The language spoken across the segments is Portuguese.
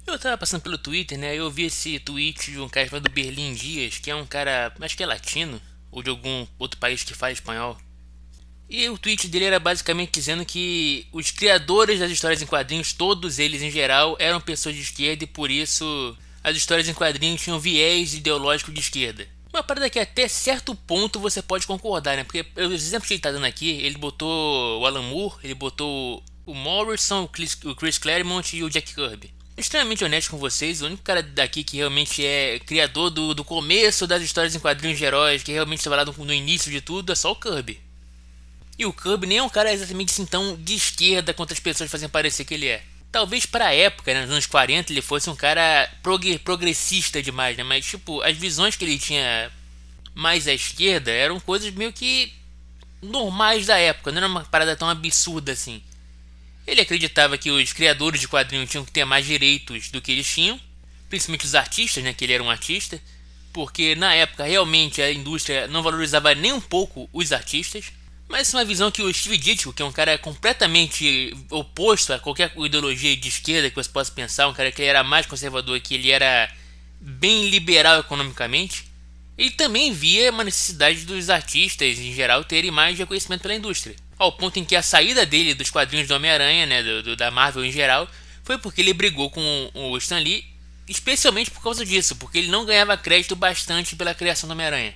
Eu tava passando pelo Twitter, né? Eu vi esse tweet de um cara chamado Berlim Dias, que é um cara, acho que é latino, ou de algum outro país que fala espanhol. E o tweet dele era basicamente dizendo que os criadores das histórias em quadrinhos, todos eles em geral, eram pessoas de esquerda e por isso as histórias em quadrinhos tinham viés ideológico de esquerda. Uma parada que até certo ponto você pode concordar, né? Porque os exemplos que ele tá dando aqui, ele botou o Alan Moore, ele botou o Morrison, o Chris Claremont e o Jack Kirby. Extremamente honesto com vocês, o único cara daqui que realmente é criador do começo das histórias em quadrinhos de heróis, que realmente estava lá no início de tudo, é só o Kirby. E o Kirby nem é um cara exatamente assim tão de esquerda quanto as pessoas fazem parecer que ele é. Talvez pra época, né, nos anos 40, ele fosse um cara progressista demais, né? Mas, tipo, as visões que ele tinha mais à esquerda eram coisas meio que normais da época, não era uma parada tão absurda assim. Ele acreditava que os criadores de quadrinhos tinham que ter mais direitos do que eles tinham, principalmente os artistas, né, que ele era um artista, porque na época realmente a indústria não valorizava nem um pouco os artistas. Mas é uma visão que o Steve Ditko, que é um cara completamente oposto a qualquer ideologia de esquerda que você possa pensar, um cara que ele era mais conservador, que ele era bem liberal economicamente, ele também via uma necessidade dos artistas em geral terem mais reconhecimento pela indústria. Ao ponto em que a saída dele dos quadrinhos do Homem-Aranha, né, da Marvel em geral, foi porque ele brigou com o Stan Lee, especialmente por causa disso, porque ele não ganhava crédito bastante pela criação do Homem-Aranha.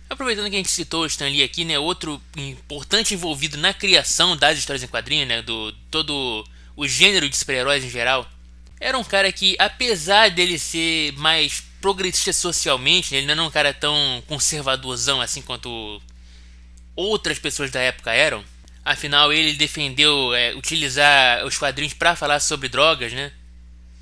Aproveitando que a gente citou o Stan Lee aqui, né, outro importante envolvido na criação das histórias em quadrinhos, né, do todo o gênero de super-heróis em geral, era um cara que, apesar dele ser mais progressista socialmente, né, ele não era um cara tão conservadorzão assim quanto outras pessoas da época eram. Afinal, ele defendeu utilizar os quadrinhos para falar sobre drogas, né,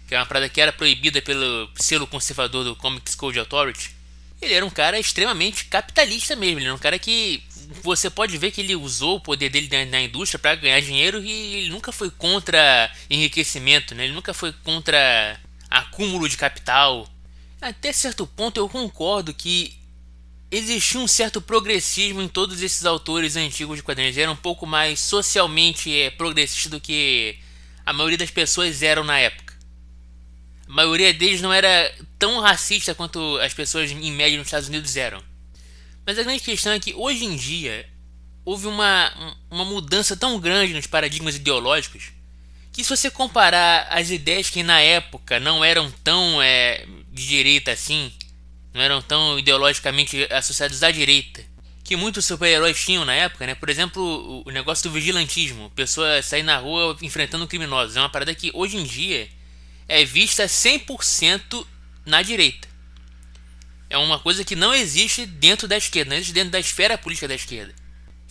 que é uma parada que era proibida pelo selo conservador do Comics Code Authority. Ele era um cara extremamente capitalista mesmo. Ele era um cara que você pode ver que ele usou o poder dele na indústria para ganhar dinheiro e ele nunca foi contra enriquecimento, né? Ele nunca foi contra acúmulo de capital. Até certo ponto eu concordo que existia um certo progressismo em todos esses autores antigos de quadrinhos. Eles eram um pouco mais socialmente progressistas do que a maioria das pessoas eram na época. A maioria deles não era tão racista quanto as pessoas em média nos Estados Unidos eram. Mas a grande questão é que hoje em dia houve uma mudança tão grande nos paradigmas ideológicos que se você comparar as ideias que na época não eram tão de direita assim, não eram tão ideologicamente associados à direita, que muitos super-heróis tinham na época, né? Por exemplo, o negócio do vigilantismo, pessoa sair na rua enfrentando criminosos, é uma parada que hoje em dia é vista 100% na direita. É uma coisa que não existe dentro da esquerda, não existe dentro da esfera política da esquerda.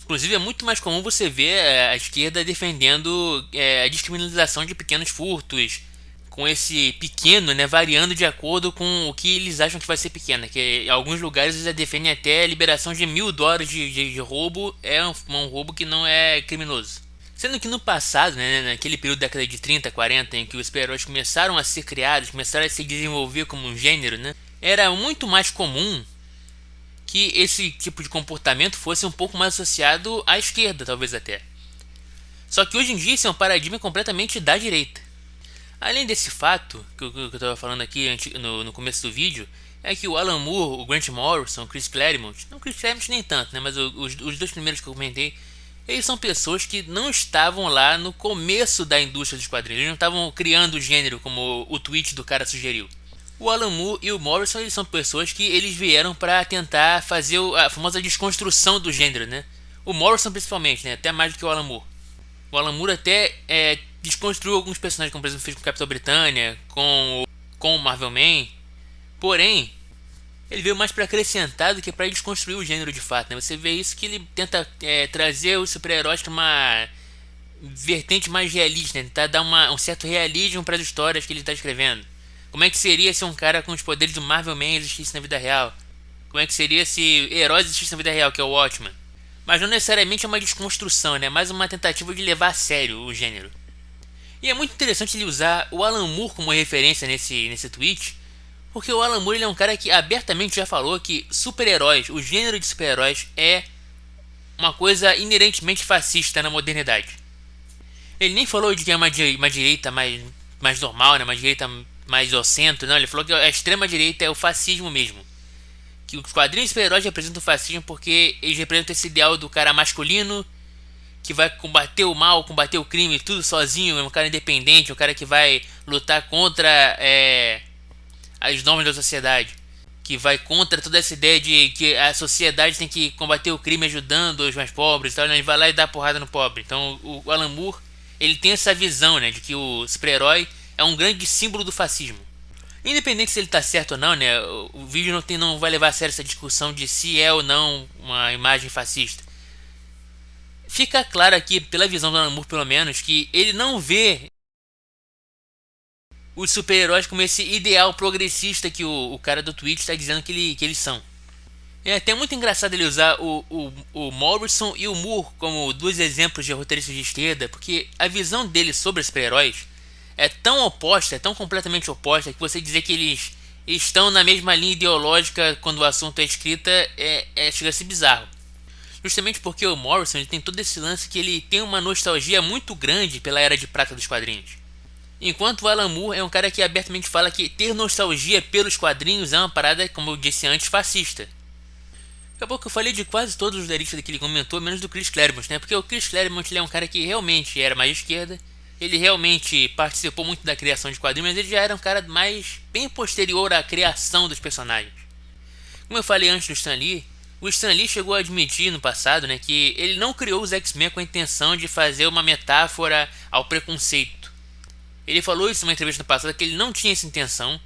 Inclusive é muito mais comum você ver a esquerda defendendo a descriminalização de pequenos furtos, com esse pequeno, né, variando de acordo com o que eles acham que vai ser pequeno. Que em alguns lugares eles já defendem até a liberação de $1.000 de roubo, um roubo que não é criminoso. Sendo que no passado, né, naquele período da década de 30, 40, em que os super-heróis começaram a ser criados, começaram a se desenvolver como um gênero, né, era muito mais comum que esse tipo de comportamento fosse um pouco mais associado à esquerda, talvez até. Só que hoje em dia isso é um paradigma completamente da direita. Além desse fato, que eu estava falando aqui no começo do vídeo, é que o Alan Moore, o Grant Morrison, o Chris Claremont, não, o Chris Claremont nem tanto, né, mas os dois primeiros que eu comentei, eles são pessoas que não estavam lá no começo da indústria dos quadrinhos, eles não estavam criando o gênero como o tweet do cara sugeriu. O Alan Moore e o Morrison, eles são pessoas que eles vieram para tentar fazer a famosa desconstrução do gênero, né? O Morrison principalmente, né? Até mais do que o Alan Moore. O Alan Moore até desconstruiu alguns personagens, como por exemplo fez com o Capitão Britânia, com o Marvel Man. Porém, ele veio mais para acrescentar do que para desconstruir o gênero de fato, né? Você vê isso que ele tenta trazer os super-heróis para uma vertente mais realista, né? Tentar dar um certo realismo para as histórias que ele está escrevendo. Como é que seria se um cara com os poderes do Marvel Man existisse na vida real? Como é que seria se heróis existissem na vida real, que é o Watchmen? Mas não necessariamente é uma desconstrução, né? É mais uma tentativa de levar a sério o gênero. E é muito interessante ele usar o Alan Moore como referência nesse tweet, porque o Alan Moore ele é um cara que abertamente já falou que super-heróis, o gênero de super-heróis é uma coisa inerentemente fascista na modernidade. Ele nem falou de que é uma direita mais normal, né? Uma direita mais ao centro, não. Ele falou que a extrema-direita é o fascismo mesmo. Que os quadrinhos super-heróis representam o fascismo porque eles representam esse ideal do cara masculino que vai combater o mal, combater o crime, tudo sozinho, é um cara independente, um cara que vai lutar contra as normas da sociedade, que vai contra toda essa ideia de que a sociedade tem que combater o crime ajudando os mais pobres, então ele vai lá e dá porrada no pobre. Então o Alan Moore, ele tem essa visão, né, de que o super-herói é um grande símbolo do fascismo. Independente se ele está certo ou não, né, o vídeo não vai levar a sério essa discussão de se é ou não uma imagem fascista. Fica claro aqui, pela visão do Alan Moore pelo menos, que ele não vê os super-heróis como esse ideal progressista que o cara do Twitch está dizendo que eles são. É até muito engraçado ele usar o Morrison e o Moore como dois exemplos de roteiristas de esquerda, porque a visão deles sobre os super-heróis é tão oposta, é tão completamente oposta, que você dizer que eles estão na mesma linha ideológica quando o assunto é escrita chega a ser bizarro. Justamente porque o Morrison ele tem todo esse lance que ele tem uma nostalgia muito grande pela Era de Prata dos quadrinhos. Enquanto o Alan Moore é um cara que abertamente fala que ter nostalgia pelos quadrinhos é uma parada, como eu disse antes, fascista. Acabou que eu falei de quase todos os deristas que ele comentou, menos do Chris Claremont, né? Porque o Chris Claremont ele é um cara que realmente era mais de esquerda, ele realmente participou muito da criação de quadrinhos, mas ele já era um cara mais bem posterior à criação dos personagens. Como eu falei antes do Stan Lee, o Stan Lee chegou a admitir no passado, né, que ele não criou os X-Men com a intenção de fazer uma metáfora ao preconceito. Ele falou isso numa entrevista no passado, que ele não tinha essa intenção,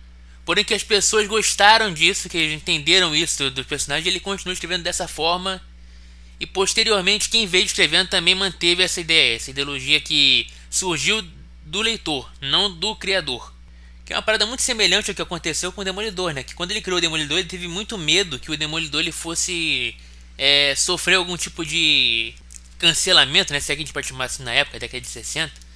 porém que as pessoas gostaram disso, que eles entenderam isso do personagem, e ele continuou escrevendo dessa forma. E posteriormente, quem veio escrevendo também manteve essa ideia, essa ideologia que surgiu do leitor, não do criador. Que é uma parada muito semelhante ao que aconteceu com o Demolidor, né? Que quando ele criou o Demolidor, ele teve muito medo que o Demolidor ele fosse sofrer algum tipo de cancelamento, né? Se é que a gente pode chamar assim na época, década de 60.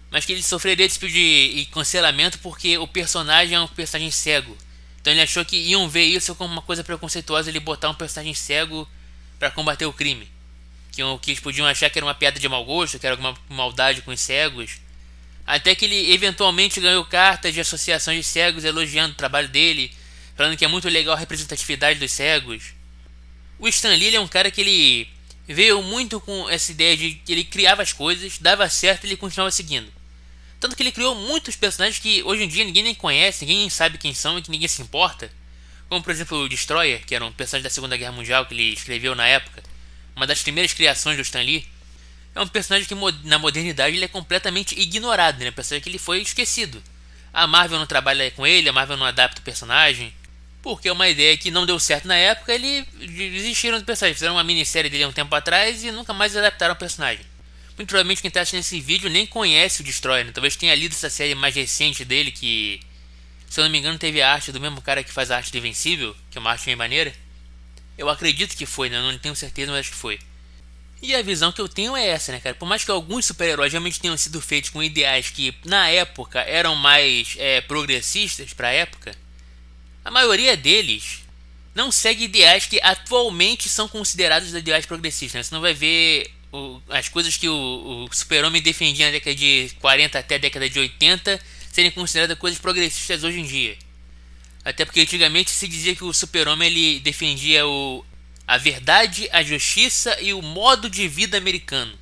Mas que ele sofreria esse tipo de cancelamento porque o personagem é um personagem cego. Então ele achou que iam ver isso como uma coisa preconceituosa, ele botar um personagem cego para combater o crime. Que eles podiam achar que era uma piada de mau gosto, que era alguma maldade com os cegos. Até que ele eventualmente ganhou cartas de associações de cegos elogiando o trabalho dele, falando que é muito legal a representatividade dos cegos. O Stan Lee é um cara que ele veio muito com essa ideia de que ele criava as coisas, dava certo e ele continuava seguindo. Tanto que ele criou muitos personagens que hoje em dia ninguém nem conhece, ninguém sabe quem são e que ninguém se importa. Como por exemplo o Destroyer, que era um personagem da Segunda Guerra Mundial que ele escreveu na época. Uma das primeiras criações do Stan Lee. É um personagem que na modernidade ele é completamente ignorado, né? Um personagem que ele foi esquecido. A Marvel não trabalha com ele, a Marvel não adapta o personagem. Porque é uma ideia que não deu certo na época, eles desistiram do personagem. Fizeram uma minissérie dele há um tempo atrás e nunca mais adaptaram o personagem. Muito provavelmente quem está assistindo esse vídeo nem conhece o Destroyer, né? Talvez tenha lido essa série mais recente dele, que, se eu não me engano, teve a arte do mesmo cara que faz a arte de Invencível, que é uma arte bem maneira. Eu acredito que foi, né? Eu não tenho certeza, mas acho que foi. E a visão que eu tenho é essa, né, cara? Por mais que alguns super-heróis realmente tenham sido feitos com ideais que, na época, eram mais progressistas para a época, a maioria deles não segue ideais que atualmente são considerados ideais progressistas, né? Você não vai ver as coisas que o Super-Homem defendia na década de 40 até a década de 80 serem consideradas coisas progressistas hoje em dia. Até porque antigamente se dizia que o Super-Homem ele defendia a verdade, a justiça e o modo de vida americano.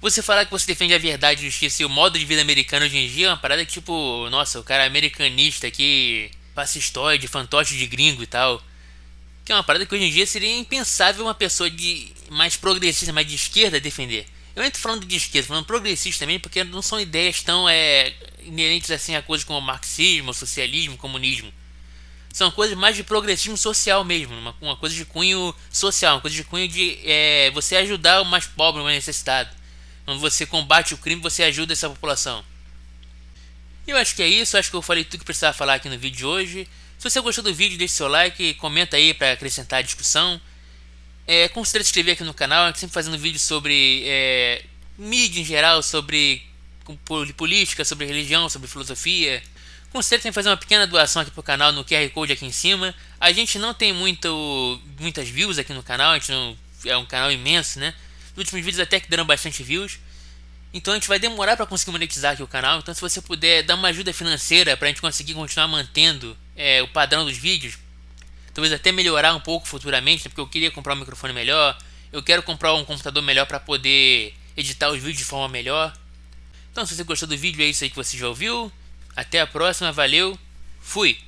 Você falar que você defende a verdade, a justiça e o modo de vida americano hoje em dia é uma parada que tipo, nossa, o cara é americanista aqui, fascistoide, fantoche de gringo e tal. Que é uma parada que hoje em dia seria impensável uma pessoa de mais progressista, mais de esquerda defender. Eu entro falando de esquerda, falando progressista também, porque não são ideias tão inerentes assim a coisas como marxismo, socialismo, comunismo. São coisas mais de progressismo social mesmo, uma coisa de cunho social, uma coisa de cunho de você ajudar o mais pobre, o mais necessitado. Quando você combate o crime, você ajuda essa população. E eu acho que é isso, acho que eu falei tudo que precisava falar aqui no vídeo de hoje. Se você gostou do vídeo, deixe seu like, comenta aí para acrescentar a discussão. Considere se inscrever aqui no canal, a gente sempre fazendo vídeos sobre mídia em geral, sobre política, sobre religião, sobre filosofia. Considere também fazer uma pequena doação aqui pro canal no QR Code aqui em cima. A gente não tem muitas views aqui no canal, a gente não, é um canal imenso, né? Os últimos vídeos até que deram bastante views. Então a gente vai demorar para conseguir monetizar aqui o canal. Então se você puder dar uma ajuda financeira para a gente conseguir continuar mantendo o padrão dos vídeos, talvez até melhorar um pouco futuramente, né? Porque eu queria comprar um microfone melhor, eu quero comprar um computador melhor para poder editar os vídeos de forma melhor. Então se você gostou do vídeo, é isso aí que você já ouviu. Até a próxima, valeu, fui!